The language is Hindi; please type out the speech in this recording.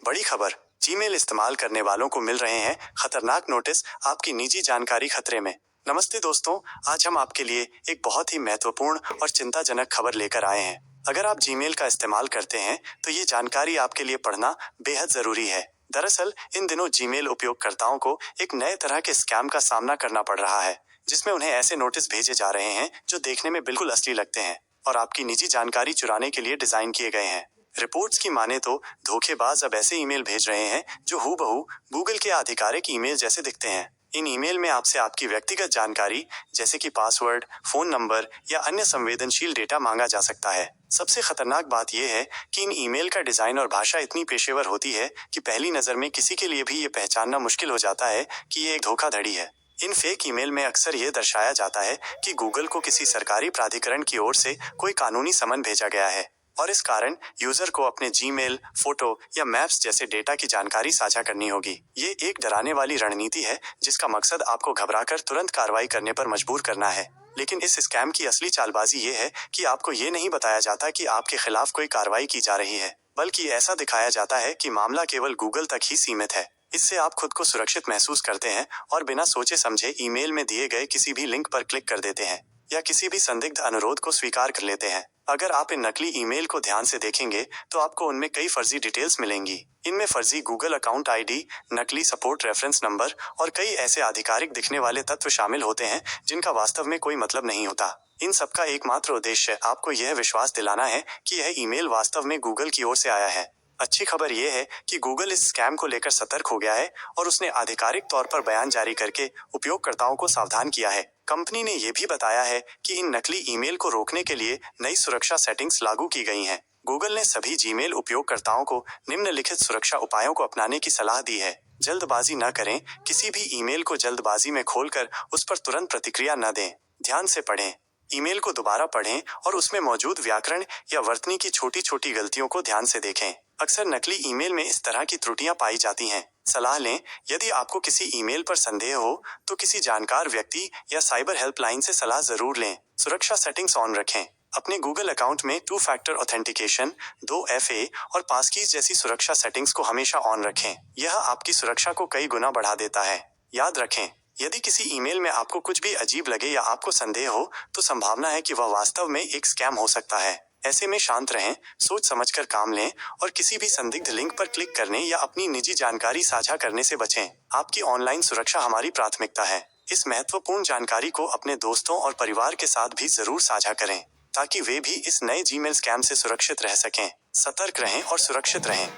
बड़ी खबर, जीमेल इस्तेमाल करने वालों को मिल रहे हैं खतरनाक नोटिस, आपकी निजी जानकारी खतरे में। नमस्ते दोस्तों, आज हम आपके लिए एक बहुत ही महत्वपूर्ण और चिंताजनक खबर लेकर आए हैं। अगर आप जीमेल का इस्तेमाल करते हैं तो ये जानकारी आपके लिए पढ़ना बेहद जरूरी है। दरअसल इन दिनों जीमेल उपयोगकर्ताओं को एक नए तरह के स्कैम का सामना करना पड़ रहा है, जिसमें उन्हें ऐसे नोटिस भेजे जा रहे हैं जो देखने में बिल्कुल असली लगते हैं और आपकी निजी जानकारी चुराने के लिए डिजाइन किए गए हैं। रिपोर्ट्स की माने तो धोखेबाज अब ऐसे ईमेल भेज रहे हैं जो हूबहू गूगल के आधिकारिक ईमेल जैसे दिखते हैं। इन ईमेल में आपसे आपकी व्यक्तिगत जानकारी जैसे कि पासवर्ड, फोन नंबर या अन्य संवेदनशील डेटा मांगा जा सकता है। सबसे खतरनाक बात यह है कि इन ईमेल का डिजाइन और भाषा इतनी पेशेवर होती है कि पहली नजर में किसी के लिए भी ये पहचानना मुश्किल हो जाता है कि ये एक धोखाधड़ी है। इन फेक ईमेल में अक्सर ये दर्शाया जाता है कि गूगल को किसी सरकारी प्राधिकरण की ओर से कोई कानूनी समन भेजा गया है और इस कारण यूजर को अपने जीमेल, फोटो या मैप्स जैसे डेटा की जानकारी साझा करनी होगी। ये एक डराने वाली रणनीति है जिसका मकसद आपको घबराकर तुरंत कार्रवाई करने पर मजबूर करना है। लेकिन इस स्कैम की असली चालबाजी ये है कि आपको ये नहीं बताया जाता कि आपके खिलाफ कोई कार्रवाई की जा रही है, बल्कि ऐसा दिखाया जाता है कि मामला केवल गूगल तक ही सीमित है। इससे आप खुद को सुरक्षित महसूस करते हैं और बिना सोचे समझे ईमेल में दिए गए किसी भी लिंक पर क्लिक कर देते हैं या किसी भी संदिग्ध अनुरोध को स्वीकार कर लेते हैं। अगर आप इन नकली ईमेल को ध्यान से देखेंगे तो आपको उनमें कई फर्जी डिटेल्स मिलेंगी। इनमें फर्जी गूगल अकाउंट आईडी, नकली सपोर्ट रेफरेंस नंबर और कई ऐसे आधिकारिक दिखने वाले तत्व शामिल होते हैं जिनका वास्तव में कोई मतलब नहीं होता। इन सबका एकमात्र उद्देश्य आपको यह विश्वास दिलाना है कि यह ईमेल वास्तव में गूगल की ओर से आया है। अच्छी खबर यह है कि गूगल इस स्कैम को लेकर सतर्क हो गया है और उसने आधिकारिक तौर पर बयान जारी करके उपयोगकर्ताओं को सावधान किया है। कंपनी ने यह भी बताया है कि इन नकली ईमेल को रोकने के लिए नई सुरक्षा सेटिंग्स लागू की गई हैं। गूगल ने सभी जीमेल उपयोगकर्ताओं को निम्नलिखित सुरक्षा उपायों को अपनाने की सलाह दी है। जल्दबाजी न करें, किसी भी ईमेल को जल्दबाजी में खोलकर उस पर तुरंत प्रतिक्रिया न दें। ध्यान से पढ़ें, ईमेल को दोबारा पढ़ें और उसमें मौजूद व्याकरण या वर्तनी की छोटी छोटी गलतियों को ध्यान से देखें। अक्सर नकली ईमेल में इस तरह की त्रुटियां पाई जाती हैं। सलाह लें, यदि आपको किसी ईमेल पर संदेह हो तो किसी जानकार व्यक्ति या साइबर हेल्पलाइन से सलाह जरूर लें। सुरक्षा सेटिंग्स ऑन रखें। अपने गूगल अकाउंट में 2 फैक्टर ऑथेंटिकेशन, 2FA और पासकीज जैसी सुरक्षा सेटिंग्स को हमेशा ऑन रखें। यह आपकी सुरक्षा को कई गुना बढ़ा देता है। याद रखें, यदि किसी ईमेल में आपको कुछ भी अजीब लगे या आपको संदेह हो तो संभावना है कि वह वास्तव में एक स्कैम हो सकता है। ऐसे में शांत रहें, सोच समझकर काम लें और किसी भी संदिग्ध लिंक पर क्लिक करने या अपनी निजी जानकारी साझा करने से बचें। आपकी ऑनलाइन सुरक्षा हमारी प्राथमिकता है। इस महत्वपूर्ण जानकारी को अपने दोस्तों और परिवार के साथ भी जरूर साझा करें ताकि वे भी इस नए जीमेल स्कैम से सुरक्षित रह सकें। सतर्क रहें और सुरक्षित रहें।